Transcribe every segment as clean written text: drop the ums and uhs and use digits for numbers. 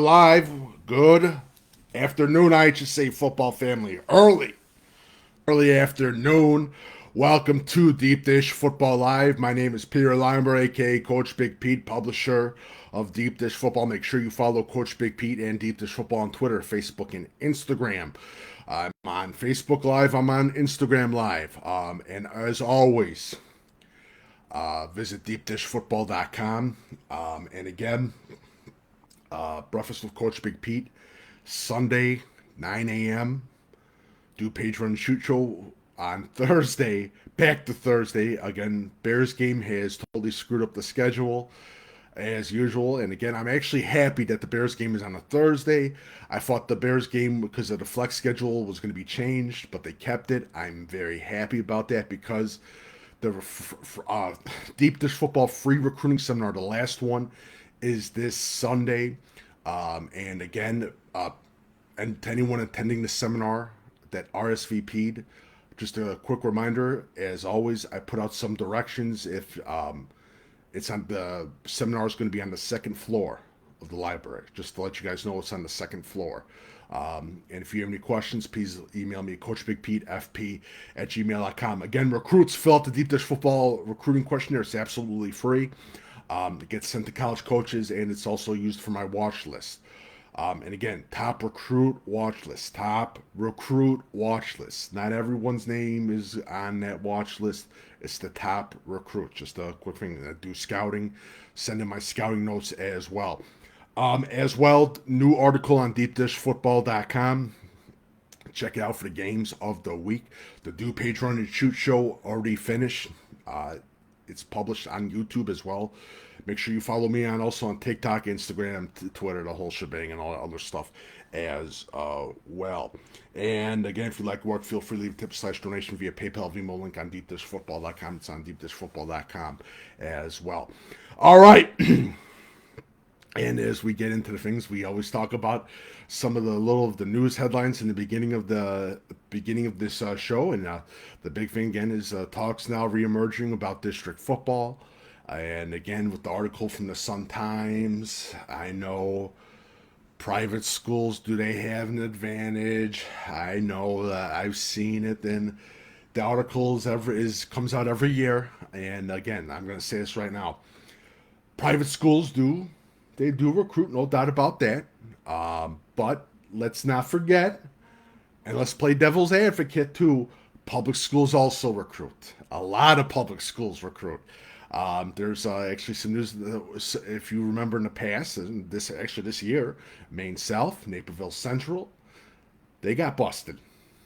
live. Good afternoon, IHSA football family. Early afternoon. Welcome to Deep Dish Football Live. My name is Peter Limer, aka Coach Big Pete, publisher of Deep Dish Football. Make sure you follow Coach Big Pete and Deep Dish Football on Twitter, Facebook, and Instagram. I'm on Facebook Live. I'm on Instagram Live. And as always, visit deepdishfootball.com. And again, Breakfast with Coach Big Pete, Sunday, 9 a.m. Do Page Run Shoot Show on Thursday. Back to Thursday. Again, Bears game has totally screwed up the schedule as usual. And again, I'm actually happy that the Bears game is on a Thursday. I thought the Bears game, because of the flex schedule, was going to be changed, but they kept it. I'm very happy about that because the Deep Dish Football free recruiting seminar, the last one, is this Sunday. And again, and to anyone attending the seminar that RSVP'd, just a quick reminder, as always, I put out some directions. If it's on the seminar is going to be on the second floor of the library, just to let you guys know it's on the second floor. And if you have any questions, please email me, coachbigpetefp@gmail.com. Again, recruits, fill out the Deep Dish Football recruiting questionnaire. It's absolutely free. It gets sent to college coaches, and it's also used for my watch list. And again, top recruit watch list. Not everyone's name is on that watch list. It's the top recruit. Just a quick thing. I do scouting, send in my scouting notes as well. New article on deepdishfootball.com. Check it out for the games of the week. The Do Page Run and Shoot show already finished. It's published on YouTube as well. Make sure you follow me also on TikTok, Instagram, Twitter, the whole shebang, and all that other stuff as well. And again, if you like work, feel free to leave a tip/donation via PayPal, Venmo link on deepdishfootball.com. It's on deepdishfootball.com as well. All right. And as we get into the things, we always talk about some of the news headlines in the beginning of this show. And the big thing again is talks now reemerging about district football. And again, with the article from the Sun Times, I know private schools, do they have an advantage? I know that I've seen it. Then the article comes out every year. And again, I'm going to say this right now: private schools do recruit, no doubt about that. But let's not forget, and let's play devil's advocate too, public schools also recruit. A lot of public schools recruit. There's actually some news, if you remember in the past, and this year, Maine South, Naperville Central, they got busted.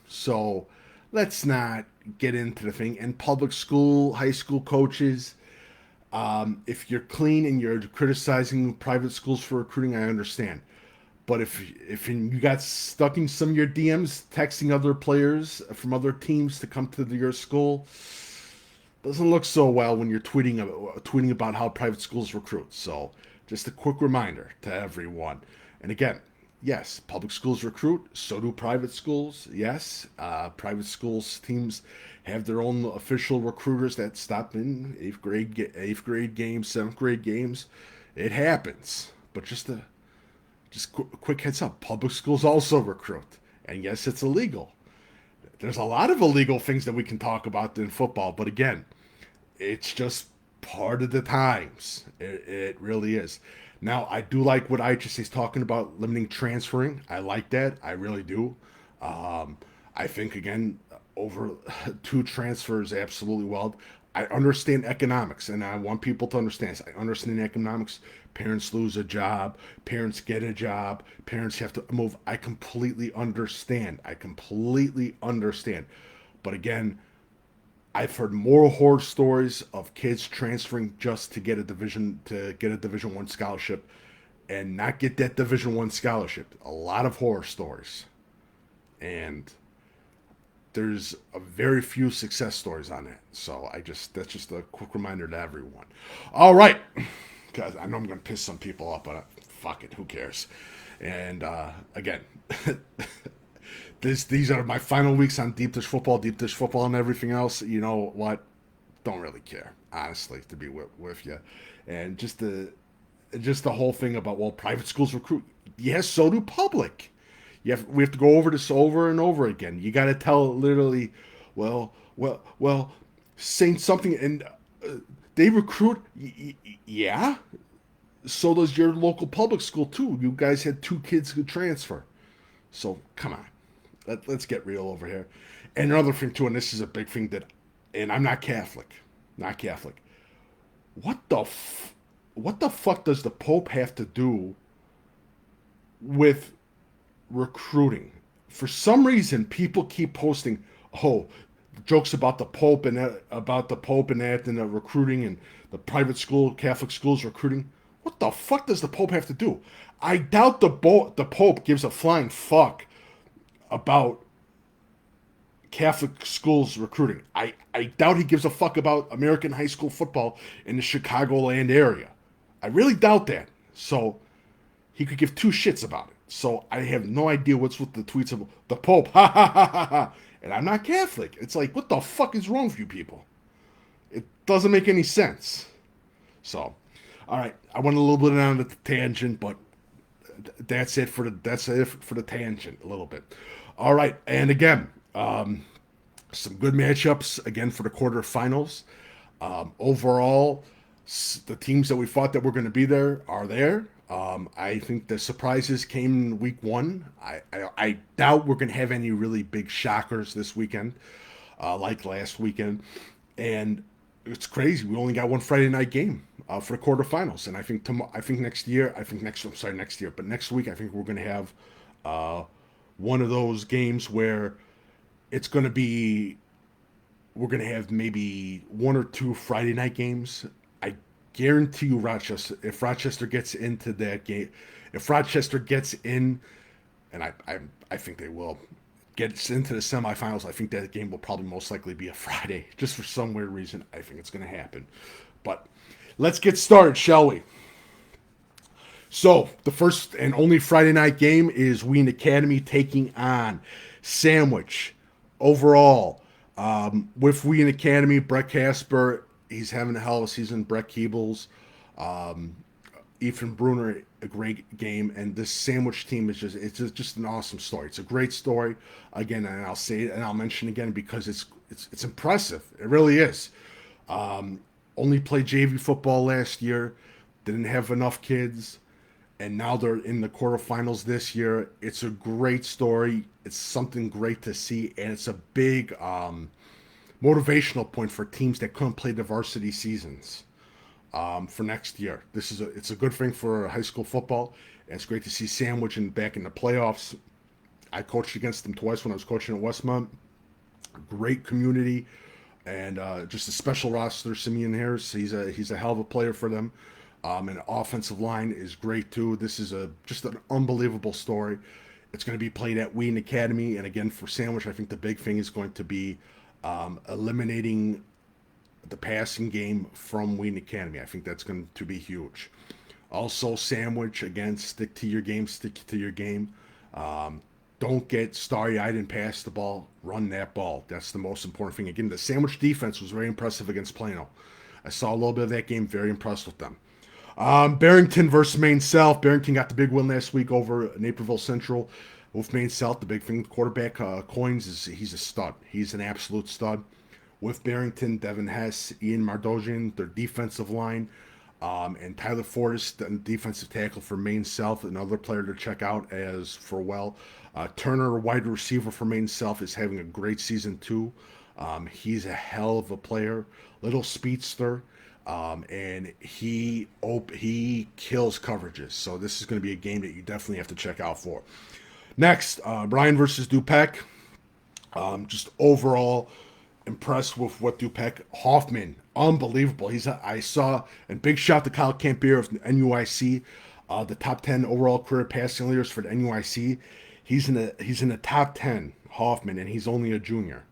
So let's not get into the thing. And public school, high school coaches, if you're clean and you're criticizing private schools for recruiting, I understand. But if you got stuck in some of your DMs texting other players from other teams to come to your school, doesn't look so well when you're tweeting about how private schools recruit. So just a quick reminder to everyone. And again, yes, public schools recruit. So do private schools. Yes, private schools teams have their own official recruiters that stop in eighth grade games, seventh grade games. It happens. But just quick heads up: public schools also recruit, and yes, it's illegal. There's a lot of illegal things that we can talk about in football, but again, it's just part of the times. It really is. Now, I do like what IHSA is talking about, limiting transferring. I like that. I really do. I think, again, over 2 transfers, absolutely well. I understand economics, and I want people to understand this. I understand economics. Parents lose a job. Parents get a job. Parents have to move. I completely understand. But again, I've heard more horror stories of kids transferring just to get a Division I scholarship and not get that Division I scholarship. A lot of horror stories. And there's a very few success stories on that. So that's just a quick reminder to everyone. All right. Because I know I'm going to piss some people off, but fuck it, who cares? And again, these are my final weeks on Deep Dish Football, and everything else. You know what? Don't really care, honestly, to be with you. And just the whole thing about, well, private schools recruit. Yes, so do public. We have to go over this over and over again. You got to tell literally, well, saying something, and they recruit. Yeah, so does your local public school too. You guys had two kids who transfer. So come on, let's get real over here. And another thing too, and this is a big thing that, and I'm not Catholic, not Catholic. What the what the fuck does the Pope have to do with recruiting? For some reason, people keep posting, oh, jokes about the Pope and that and the recruiting and the private school, Catholic schools recruiting. What the fuck does the Pope have to do? I doubt the Pope gives a flying fuck about Catholic schools recruiting. I doubt he gives a fuck about American high school football in the Chicagoland area. I really doubt that. So he could give two shits about it. So I have no idea what's with the tweets of the Pope. Ha ha ha ha ha. And I'm not Catholic. It's like, what the fuck is wrong with you people? It doesn't make any sense. So, all right, I went a little bit on the tangent, but that's it for the tangent a little bit. All right, and again, some good matchups again for the quarterfinals. Overall, the teams that we thought that were going to be there are there. I think the surprises came in week one. I doubt we're going to have any really big shockers this weekend, like last weekend. And it's crazy. We only got one Friday night game for the quarterfinals, and I think next year. I'm sorry, next year, but next week I think we're going to have one of those games where it's going to be we're going to have maybe one or two Friday night games. I guarantee you, Rochester, if Rochester gets into that game, if Rochester gets in, and I think they will, gets into the semifinals, I think that game will probably most likely be a Friday. Just for some weird reason, I think it's going to happen. But let's get started, shall we? So, the first and only Friday night game is Wheaton Academy taking on Sandwich. Overall, with Wheaton Academy, Brett Casper, he's having a hell of a season. Brett Keebles, Ethan Bruner, a great game, and this Sandwich team is just an awesome story. It's a great story. Again, and I'll say it and I'll mention again because it's impressive. It really is. Only played JV football last year, didn't have enough kids, and now they're in the quarterfinals this year. It's a great story. It's something great to see, and it's a big motivational point for teams that couldn't play the varsity seasons for next year. It's a good thing for high school football. And it's great to see Sandwich back in the playoffs. I coached against them twice when I was coaching at Westmont. Great community, and just a special roster. Simeon Harris, he's a hell of a player for them. And offensive line is great too. This is just an unbelievable story. It's going to be played at Wheaton Academy, and again for Sandwich, I think the big thing is going to be eliminating the passing game from Wheaton Academy. I think that's going to be huge. Also, Sandwich, again, stick to your game, stick to your game. Don't get starry-eyed and pass the ball. Run that ball. That's the most important thing. Again, the Sandwich defense was very impressive against Plano. I saw a little bit of that game. Very impressed with them. Barrington versus Maine South. Barrington got the big win last week over Naperville Central. With Maine South, the big thing, quarterback Coins, he's a stud. He's an absolute stud. With Barrington, Devin Hess, Ian Mardojian, their defensive line, and Tyler Fortis, the defensive tackle for Maine South, another player to check out as for well. Turner, wide receiver for Maine South, is having a great season too. He's a hell of a player, little speedster, and he kills coverages. So this is going to be a game that you definitely have to check out for. Next, Bryan versus Dupec. Just overall impressed with what Dupec Hoffman, unbelievable. I saw, and big shout to Kyle Campier of NUIC, the top 10 overall career passing leaders for the NUIC. He's in the top 10, Hoffman, and he's only a junior,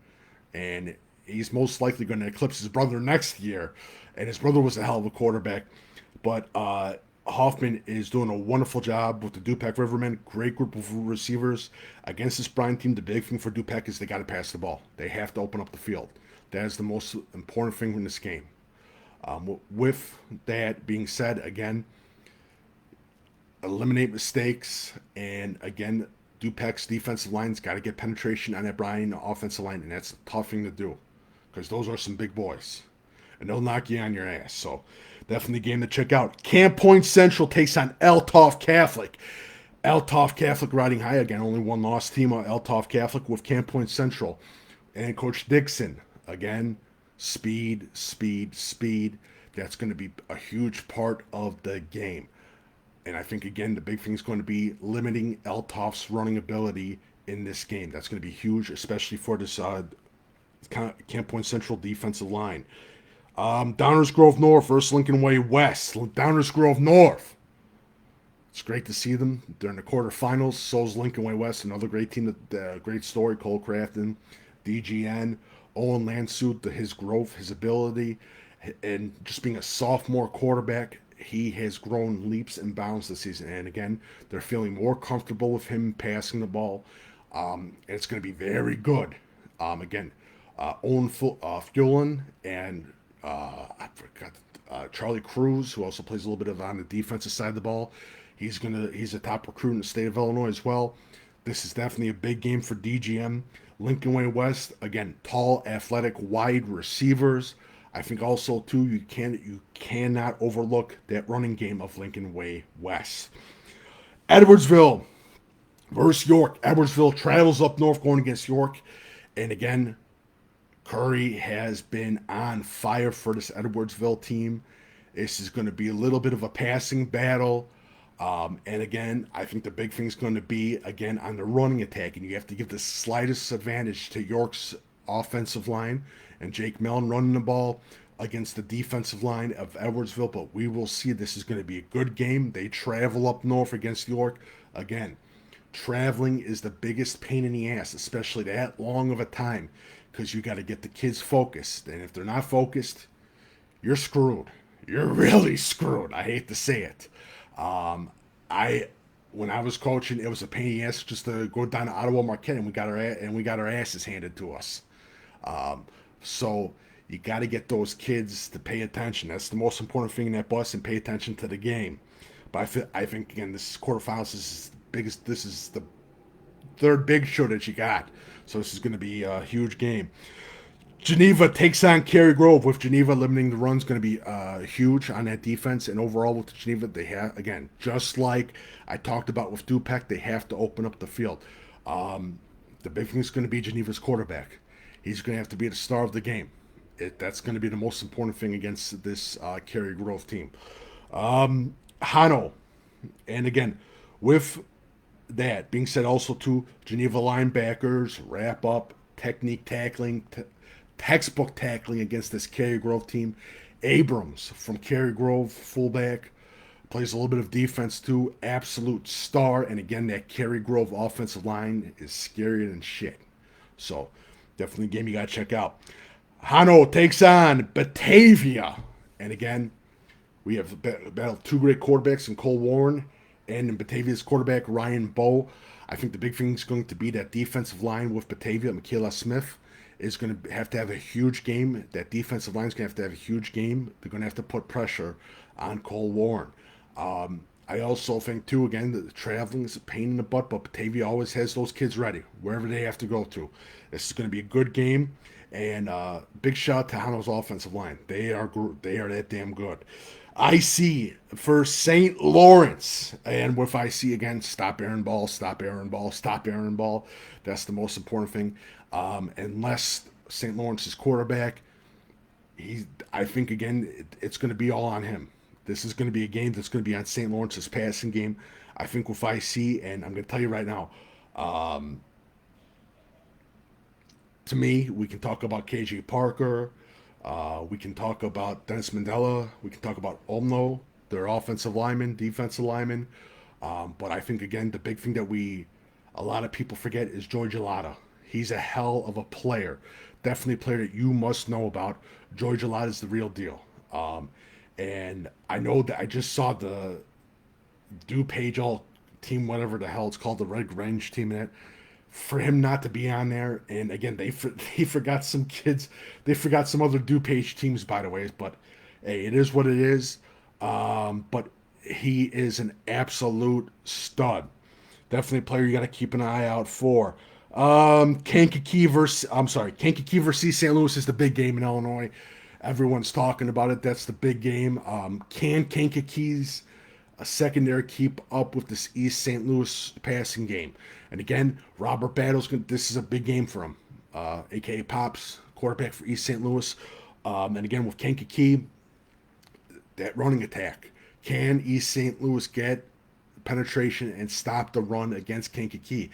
and he's most likely going to eclipse his brother next year. And his brother was a hell of a quarterback, but Hoffman is doing a wonderful job with the Dupec Rivermen. Great group of receivers. Against this Bryan team, the big thing for Dupec is they got to pass the ball. They have to open up the field. That is the most important thing in this game. With that being said, again, eliminate mistakes, and again, Dupex's defensive line's got to get penetration on that Brian offensive line, and that's a tough thing to do because those are some big boys, and they'll knock you on your ass. So definitely a game to check out. Camp Point Central takes on Eltoff Catholic. Eltoff Catholic riding high again, only one loss team. Eltoff Catholic with Camp Point Central, and Coach Dixon again. Speed, speed, speed. That's going to be a huge part of the game. And I think, again, the big thing is going to be limiting Eltoff's running ability in this game. That's going to be huge, especially for this Camp Point Central defensive line. Downers Grove North versus Lincoln Way West. Downers Grove North. It's great to see them. They're in the quarterfinals. So is Lincoln Way West, another great team. Great story. Cole Crafton, DGN, Owen Lansuit, his growth, his ability, and just being a sophomore quarterback, he has grown leaps and bounds this season. And again, they're feeling more comfortable with him passing the ball. And it's going to be very good. Again, Owen Fullen and I forgot Charlie Cruz, who also plays a little bit of on the defensive side of the ball. He's a top recruit in the state of Illinois as well. This is definitely a big game for DGM. Lincoln Way West, again, tall, athletic, wide receivers. I think also too you cannot overlook that running game of Lincoln Way West. Edwardsville versus York. Edwardsville travels up north going against York, and again, Curry has been on fire for this Edwardsville team. This is going to be a little bit of a passing battle. And again, I think the big thing is going to be, again, on the running attack. And you have to give the slightest advantage to York's offensive line and Jake Mellon running the ball against the defensive line of Edwardsville. But we will see. This is going to be a good game. They travel up north against York. Again, traveling is the biggest pain in the ass, especially that long of a time, because you got to get the kids focused. And if they're not focused, you're screwed. You're really screwed. I hate to say it. When I was coaching, it was a pain in the ass just to go down to Ottawa Marquette, and we got our asses handed to us. So you got to get those kids to pay attention. That's the most important thing in that bus, and pay attention to the game. But I think again, this is quarterfinals. This is the biggest. This is the third big show that you got. So this is going to be a huge game. Geneva takes on Cary Grove. With Geneva limiting the run is going to be huge on that defense. And overall with Geneva, they have, again, just like I talked about with Dupec, they have to open up the field. The big thing is going to be Geneva's quarterback. He's going to have to be the star of the game. That's going to be the most important thing against this Cary Grove team. Hano. And again, with that being said, also to Geneva linebackers, wrap up, technique tackling, textbook tackling against this Cary Grove team. Abrams from Cary Grove, fullback, plays a little bit of defense too. Absolute star. And again, that Cary Grove offensive line is scarier than shit. So definitely a game you got to check out. Hano takes on Batavia. And again, we have battled two great quarterbacks in Cole Warren and in Batavia's quarterback, Ryan Bowe. I think the big thing is going to be that defensive line with Batavia. Michaela Smith is going to have a huge game. That defensive line is going to have a huge game. They're going to have to put pressure on Cole Warren. I also think, too, again, that the traveling is a pain in the butt, but Batavia always has those kids ready, wherever they have to go to. This is going to be a good game, and big shout out to Hano's offensive line. They are that damn good. IC for St. Lawrence. And with IC, again, stop Aaron Ball, stop Aaron Ball, stop Aaron Ball. That's the most important thing. Unless St. Lawrence's quarterback, I think, again, it's going to be all on him. This is going to be a game that's going to be on St. Lawrence's passing game. I think with IC, and I'm going to tell you right now, to me, we can talk about KJ Parker. We can talk about Dennis Mandela. We can talk about Olmo, their offensive lineman, defensive lineman. But I think, again, the big thing that a lot of people forget is Joey Gelada. He's a hell of a player. Definitely a player that you must know about. Joey Gelada is the real deal. And I know that I just saw the DuPage all team, whatever the hell it's called, the Red Grange team in it. For him not to be on there, and again, they forgot some kids. They forgot some other DuPage teams, by the way. But hey, it is what it is. But he is an absolute stud. Definitely a player you got to keep an eye out for. Kankakee versus St. Louis is the big game in Illinois. Everyone's talking about it. That's the big game. Can Kankakee's a secondary keep up with this East St. Louis passing game? And again, Robert Battle's this is a big game for him. AKA Pops, quarterback for East St. Louis. And again, with Kankakee, that running attack. Can East St. Louis get penetration and stop the run against Kankakee?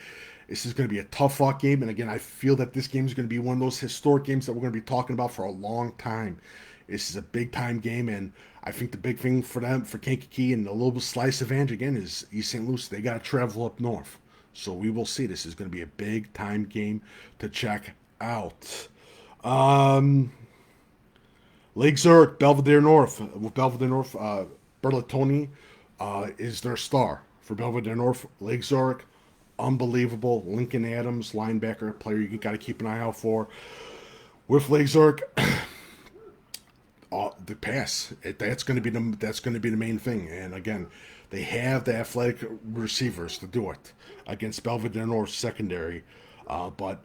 This is going to be a tough fought game. And again, I feel that this game is going to be one of those historic games that we're going to be talking about for a long time. This is a big time game. And I think the big thing for them, for Kankakee and a little slice of advantage again, is East St. Louis. They got to travel up north. So we will see. This is going to be a big time game to check out. Lake Zurich, Belvedere North. With Belvedere North, Berlatoni is their star for Belvedere North. Lake Zurich, unbelievable. Lincoln Adams, linebacker, player you got to keep an eye out for. With Lake Zurich, the pass. That's going to be the main thing. And again, they have the athletic receivers to do it against Belvedere North secondary, but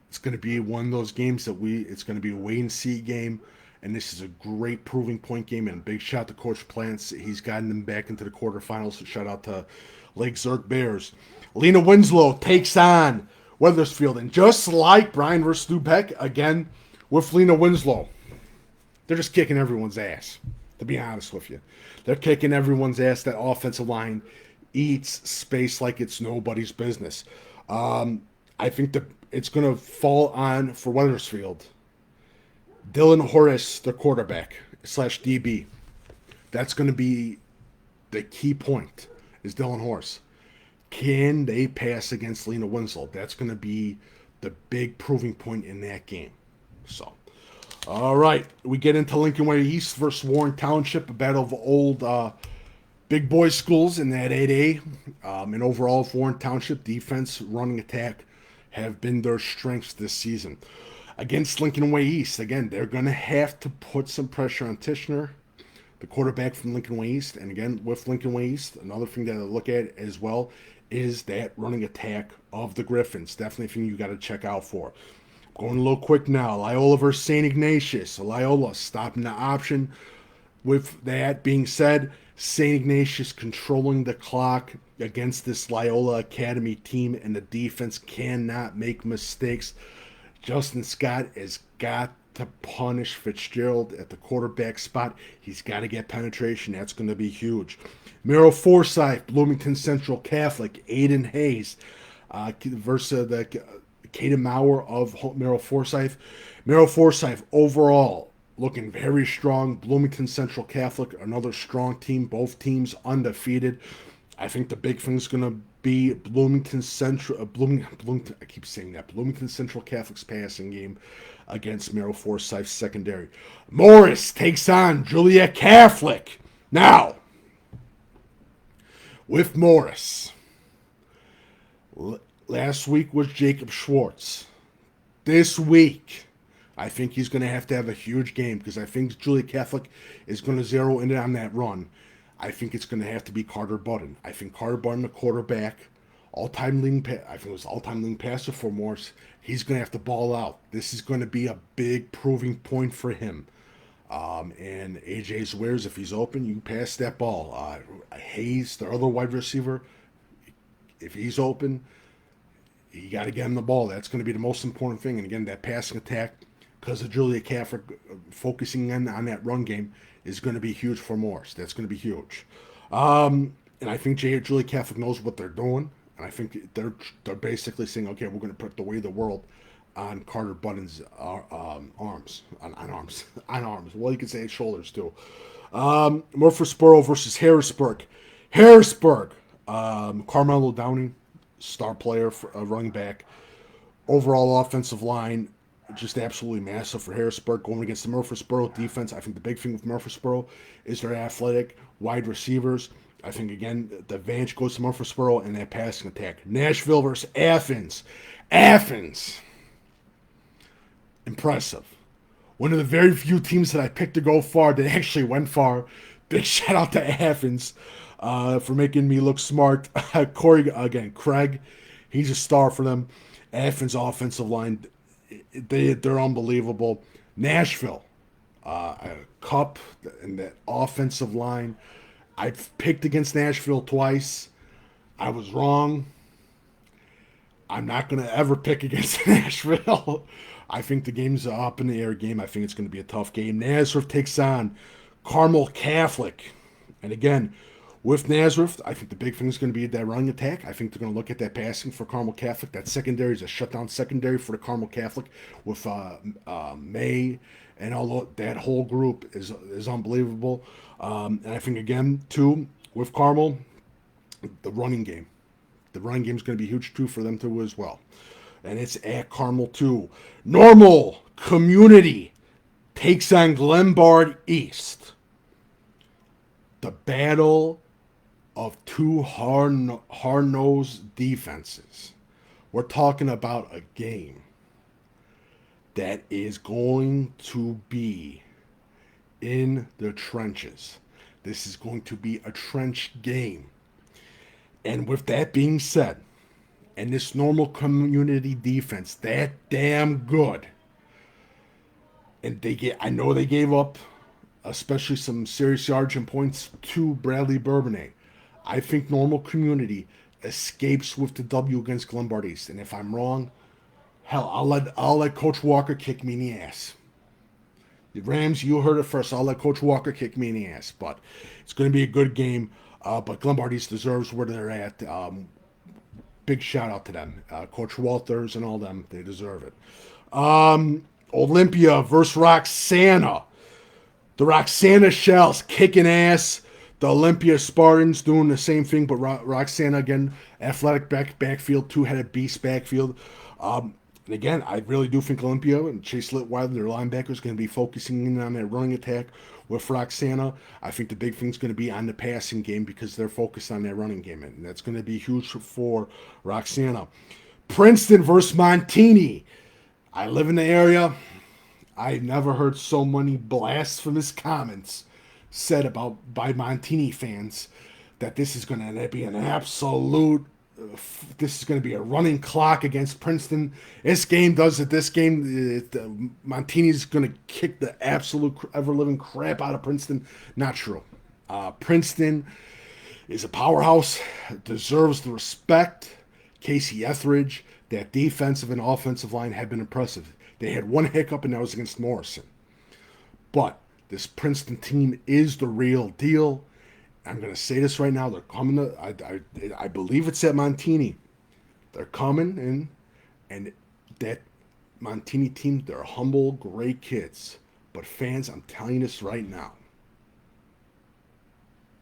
it's going to be one of those games that it's going to be a wait and see game. And this is a great proving point game. And a big shout to Coach Plants. He's gotten them back into the quarterfinals. So shout out to Lake Zurich Bears. Lena Winslow takes on Weathersfield. And just like Brian versus Dubeck, again, with Lena Winslow, they're just kicking everyone's ass, to be honest with you. They're kicking everyone's ass. That offensive line eats space like it's nobody's business. I think it's going to fall on, for Weathersfield, Dylan Horace, the quarterback / DB. That's going to be the key point, is Dylan Horace. Can they pass against Lena Winslow? That's going to be the big proving point in that game. So, all right. We get into Lincoln Way East versus Warren Township, a battle of old big boy schools in that 8A. And overall, for Warren Township, defense, running attack have been their strengths this season. Against Lincoln Way East, again, they're going to have to put some pressure on Tishner, the quarterback from Lincoln Way East. And again, with Lincoln Way East, another thing that I look at as well is that running attack of the Griffins. Definitely a thing you got to check out for. Going a little quick now. Loyola versus St. Ignatius. Loyola stopping the option. With that being said, St. Ignatius controlling the clock against this Loyola Academy team, and the defense cannot make mistakes. Justin Scott has got to punish Fitzgerald at the quarterback spot. He's got to get penetration. That's going to be huge. Merrill Forsyth, Bloomington Central Catholic, Aiden Hayes versus the Caden Maurer of Merrill Forsyth. Merrill Forsyth overall looking very strong. Bloomington Central Catholic, another strong team. Both teams undefeated. I think the big thing's going to be Bloomington Central. I keep saying that. Bloomington Central Catholic's passing game against Merrill Forsyth's secondary. Morris takes on Joliet Catholic. Now, with Morris, last week was Jacob Schwartz. This week, I think he's going to have a huge game, because I think Joliet Catholic is going to zero in on that run. I think it's going to have to be Carter Button. I think Carter Button, the quarterback, all-time leading passer for Morris. He's going to have to ball out. This is going to be a big proving point for him. And AJ swears if he's open, you pass that ball. Hayes, the other wide receiver, if he's open, you got to get him the ball. That's going to be the most important thing. And again, that passing attack, because of Joliet Catholic focusing on that run game, is going to be huge for Morris. That's going to be huge. And I think Joliet Catholic knows what they're doing. And I think they're basically saying, okay, we're going to put the weight of the world on Carter Button's arms. On arms. Well, you could say shoulders, too. Murfreesboro versus Harrisburg. Harrisburg. Carmelo Downey, star player, for running back. Overall offensive line, just absolutely massive for Harrisburg. Going against the Murfreesboro defense, I think the big thing with Murfreesboro is their athletic wide receivers. I think, again, the advantage goes to Murfreesboro and that passing attack. Nashville versus Athens. Athens. Impressive. One of the very few teams that I picked to go far that actually went far Big shout out to Athens for making me look smart. Corey, again, Craig, he's a star for them. Athens offensive line, they're unbelievable. Nashville, Cup and that offensive line. I've picked against Nashville twice. I was wrong. I'm not going to ever pick against Nashville. I think the game's an up in the air game. I think it's going to be a tough game. Nazareth takes on Carmel Catholic. And again, with Nazareth, I think the big thing is going to be that running attack. I think they're going to look at that passing for Carmel Catholic. That secondary is a shutdown secondary for the Carmel Catholic with May and all that whole group is unbelievable. And I think, again, too, with Carmel, the running game. The running game is going to be huge, too, for them, too, as well. And it's at Carmel, too. Normal Community takes on Glenbard East. The battle of two hard-nosed defenses. We're talking about a game that is going to be in the trenches. This is going to be a trench game. And with that being said, and this Normal Community defense that damn good, and I know they gave up especially some serious yards and points to Bradley Bourbonnais. I think Normal Community escapes with the W against Glenbard East. And if I'm wrong, hell, I'll let Coach Walker kick me in the ass. The Rams, you heard it first. I'll let Coach Walker kick me in the ass. But it's going to be a good game. But Glenbard East deserves where they're at. Big shout out to them. Coach Walters and all them. They deserve it. Olympia versus Roxana. The Roxana Shells kicking ass. The Olympia Spartans doing the same thing, but Roxana, again, athletic backfield, two-headed beast backfield. And again, I really do think Olympia and Chase Litweiler, their linebackers, going to be focusing in on that running attack with Roxana. I think the big thing's going to be on the passing game because they're focused on that running game, and that's going to be huge for Roxana. Princeton versus Montini. I live in the area. I've never heard so many blasphemous comments said by Montini fans that this is going to be an absolute, this is going to be a running clock against Princeton. This game does it. This game, Montini's going to kick the absolute ever-living crap out of Princeton. Not true. Princeton is a powerhouse, deserves the respect. Casey Etheridge, that defensive and offensive line have been impressive. They had one hiccup, and that was against Morrison. But this Princeton team is the real deal. I'm going to say this right now. They're coming to, I believe it's at Montini. They're coming in, and that Montini team, they're humble, great kids. But fans, I'm telling you this right now.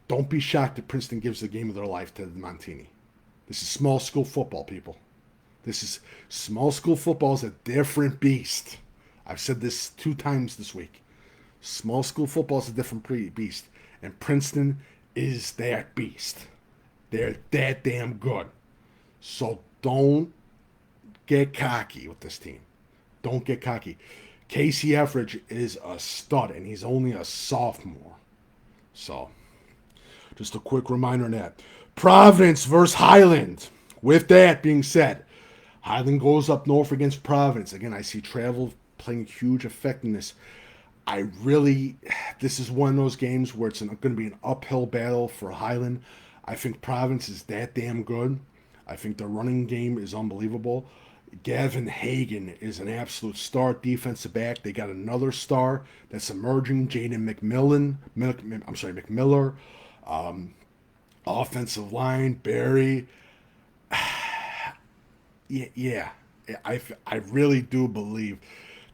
Don't be shocked if Princeton gives the game of their life to Montini. This is small school football, people. This is small school football is a different beast. I've said this 2 times this week. Small school football is a different beast. And Princeton is that beast. They're that damn good. So don't get cocky with this team. Don't get cocky. Casey Etheridge is a stud, and he's only a sophomore. So, just a quick reminder on that. Providence versus Highland. With that being said, Highland goes up north against Providence. Again, I see travel playing a huge effect in this. This is one of those games where it's going to be an uphill battle for Highland. I think Providence is that damn good. I think their running game is unbelievable. Gavin Hagan is an absolute star defensive back. They got another star that's emerging, Jaden McMiller. Offensive line, Barry. Yeah. I really do believe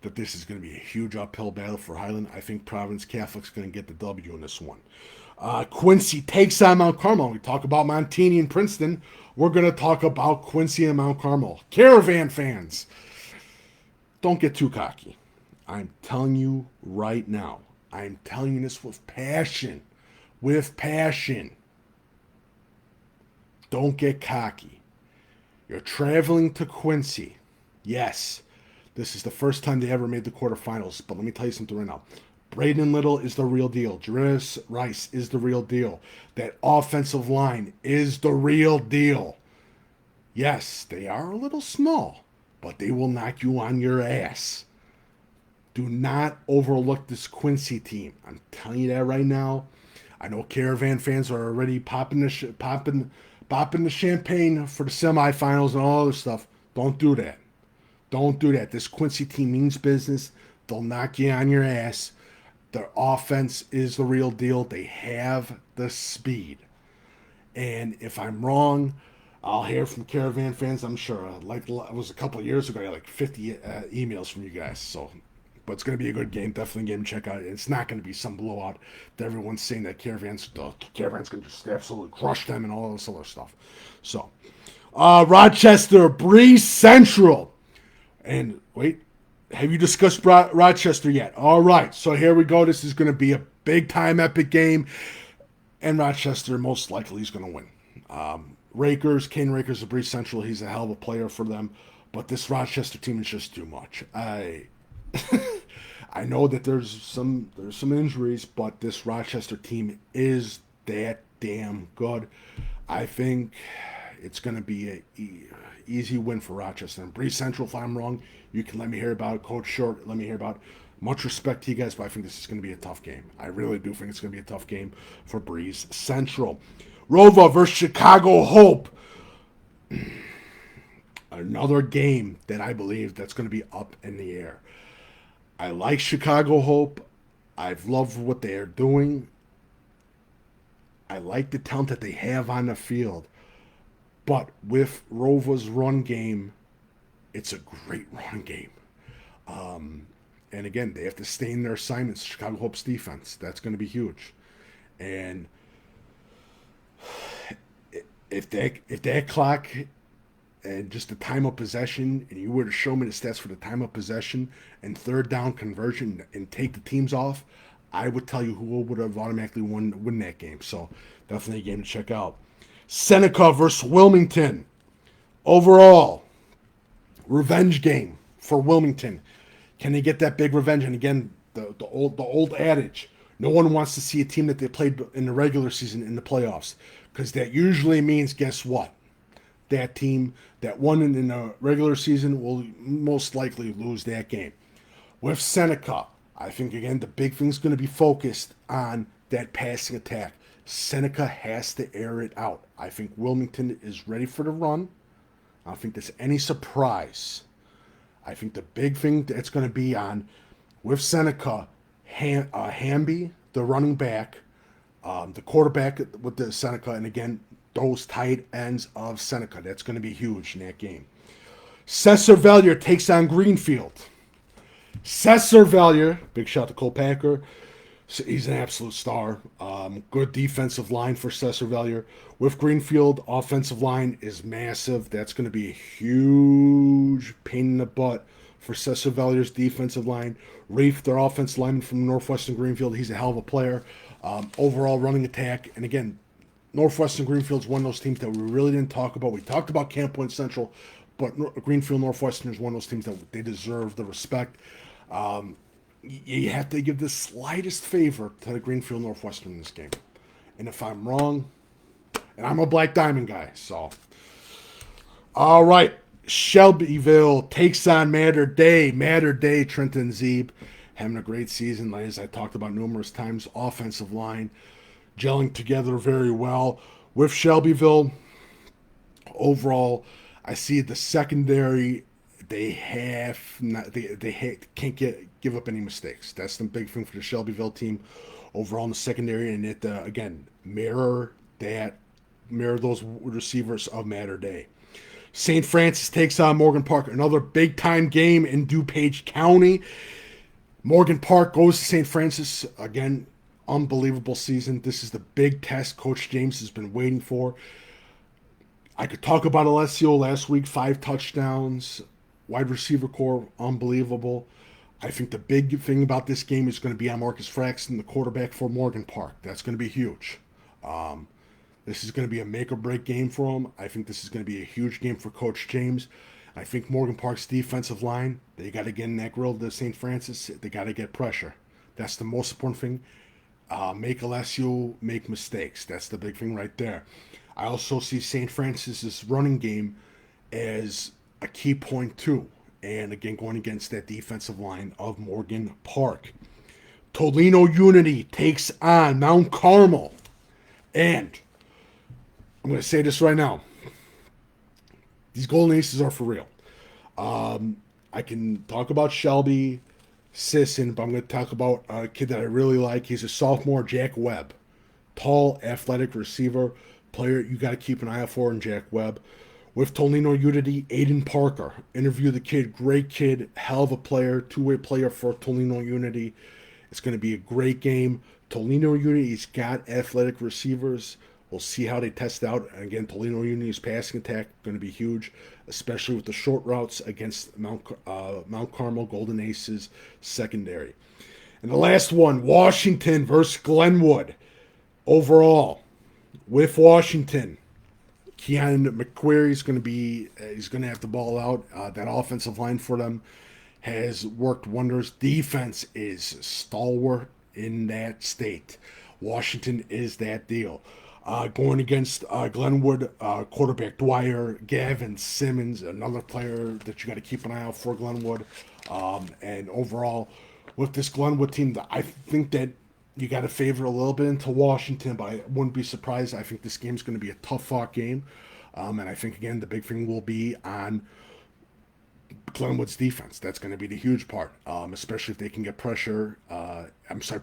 that this is going to be a huge uphill battle for Highland. I think Providence Catholic's going to get the W in this one. Quincy takes on Mount Carmel. We talk about Montini and Princeton. We're going to talk about Quincy and Mount Carmel. Caravan fans, don't get too cocky. I'm telling you right now. I'm telling you this with passion. With passion. Don't get cocky. You're traveling to Quincy. Yes, this is the first time they ever made the quarterfinals. But let me tell you something right now. Braden Little is the real deal. Jarius Rice is the real deal. That offensive line is the real deal. Yes, they are a little small, but they will knock you on your ass. Do not overlook this Quincy team. I'm telling you that right now. I know Caravan fans are already popping the champagne for the semifinals and all this stuff. Don't do that. Don't do that. This Quincy team means business. They'll knock you on your ass. Their offense is the real deal. They have the speed. And if I'm wrong, I'll hear from Caravan fans, I'm sure. Like it was a couple of years ago, I got like 50 emails from you guys. So, but it's going to be a good game. Definitely a game to check out. It's not going to be some blowout that everyone's saying that Caravan's going to just absolutely crush them and all this other stuff. So, Rochester, Breeze Central. And wait, have you discussed Rochester yet? All right, so here we go. This is going to be a big time epic game, and Rochester most likely is going to win. Kane Rakers of Breeze Central. He's a hell of a player for them, but this Rochester team is just too much. I know that there's some injuries, but this Rochester team is that damn good. I think it's going to be a easy win for Rochester. And Breeze Central, if I'm wrong, you can let me hear about it. Coach Short, let me hear about it. Much respect to you guys, but I think this is going to be a tough game. I really do think it's going to be a tough game for Breeze Central. Rova versus Chicago Hope. Another game that I believe that's going to be up in the air. I like Chicago Hope. I've loved what they are doing. I like the talent that they have on the field. But with Rova's run game, it's a great run game. And again, they have to stay in their assignments. Chicago Hope's defense, that's going to be huge. And if that clock and just the time of possession, and you were to show me the stats for the time of possession and third down conversion and take the teams off, I would tell you who would have automatically win that game. So definitely a game to check out. Seneca versus Wilmington. Overall, revenge game for Wilmington. Can they get that big revenge? And again, the old adage: no one wants to see a team that they played in the regular season in the playoffs, because that usually means, guess what? That team that won in the regular season will most likely lose that game. With Seneca, I think again the big thing's going to be focused on that passing attack. Seneca has to air it out. I think Wilmington is ready for the run. I don't think there's any surprise. I think the big thing that's going to be on with Seneca, Hamby, the running back, the quarterback with the Seneca, and again, those tight ends of Seneca. That's going to be huge in that game. Cesar Valier takes on Greenfield. Cesar Valier, big shout to Cole Packer. He's an absolute star. Good defensive line for Cesar Valier. With Greenfield, offensive line is massive. That's going to be a huge pain in the butt for Cesar Valier's defensive line. Reef, their offensive lineman from Northwestern Greenfield, he's a hell of a player. Overall running attack. And again, Northwestern Greenfield's one of those teams that we really didn't talk about. We talked about Camp Point Central, but Greenfield Northwestern is one of those teams that they deserve the respect. You have to give the slightest favor to the Greenfield Northwestern in this game. And if I'm wrong, and I'm a Black Diamond guy, so. All right. Shelbyville takes on Mater Day. Mater Day, Trenton Zeeb, having a great season, as I talked about numerous times. Offensive line gelling together very well. With Shelbyville, overall, I see the secondary. They can't give up any mistakes. That's the big thing for the Shelbyville team overall in the secondary, and it again mirror those receivers of Mater Day. St. Francis takes on Morgan Park, another big time game in DuPage County. Morgan Park goes to St. Francis again. Unbelievable season. This is the big test Coach James has been waiting for. I could talk about Alessio last week, 5 touchdowns. Wide receiver core, unbelievable. I think the big thing about this game is going to be on Marcus Fraxton, the quarterback for Morgan Park. That's going to be huge. This is going to be a make or break game for him. I think this is going to be a huge game for Coach James. I think Morgan Park's defensive line, they got to get in that grill to St. Francis. They got to get pressure. That's the most important thing. Make less you make mistakes. That's the big thing right there. I also see St. Francis's running game as a key point too. And again, going against that defensive line of Morgan Park. Toledo Unity takes on Mount Carmel. And I'm going to say this right now. These Golden Aces are for real. I can talk about Shelby Sisson, but I'm going to talk about a kid that I really like. He's a sophomore, Jack Webb. Tall, athletic receiver player you got to keep an eye out for in Jack Webb. With Toledo Unity, Aiden Parker. Interview the kid, great kid, hell of a player, two-way player for Toledo Unity. It's going to be a great game. Toledo Unity's got athletic receivers. We'll see how they test out. And again, Toledo Unity's passing attack going to be huge, especially with the short routes against Mount Carmel Golden Aces secondary. And the last one, Washington versus Glenwood. Overall, with Washington, Keon McQuarrie is going to be, he's going to have the ball out. That offensive line for them has worked wonders. Defense is stalwart in that state. Washington is that deal. Going against Glenwood, quarterback Dwyer, Gavin Simmons, another player that you got to keep an eye out for Glenwood. And overall, with this Glenwood team, I think that you got to favor a little bit into Washington, but I wouldn't be surprised. I think this game's going to be a tough-fought game. And I think, again, the big thing will be on Glenwood's defense. That's going to be the huge part, especially if they can get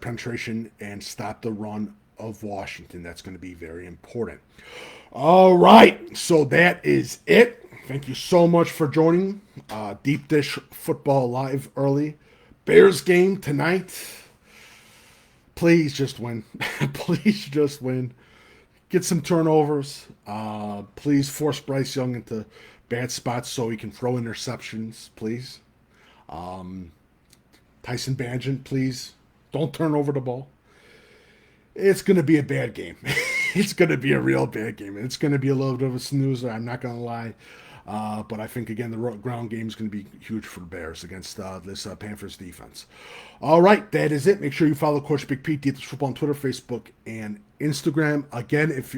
penetration and stop the run of Washington. That's going to be very important. All right, so that is it. Thank you so much for joining Deep Dish Football Live early. Bears game tonight. Please just win. Please just win. Get some turnovers. Please force Bryce Young into bad spots so he can throw interceptions, please. Tyson Bagent, please. Don't turn over the ball. It's going to be a bad game. It's going to be a real bad game. It's going to be a little bit of a snoozer, I'm not going to lie. But I think, again, the ground game is going to be huge for the Bears against this Panthers defense. All right, that is it. Make sure you follow Coach Big Pete, Deep Dish Football on Twitter, Facebook, and Instagram. Again, if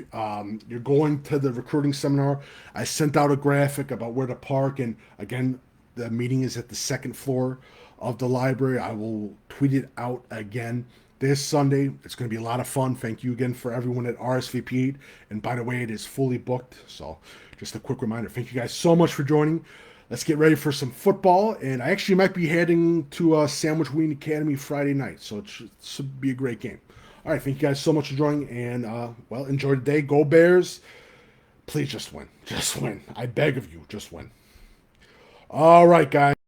you're going to the recruiting seminar, I sent out a graphic about where to park. And, again, the meeting is at the second floor of the library. I will tweet it out again this Sunday. It's going to be a lot of fun. Thank you again for everyone at RSVP'd. And, by the way, it is fully booked, so just a quick reminder. Thank you guys so much for joining. Let's get ready for some football. And I actually might be heading to Sandwich Wing Academy Friday night. So it should be a great game. All right. Thank you guys so much for joining. And, enjoy the day. Go Bears. Please just win. Just win. I beg of you, just win. All right, guys.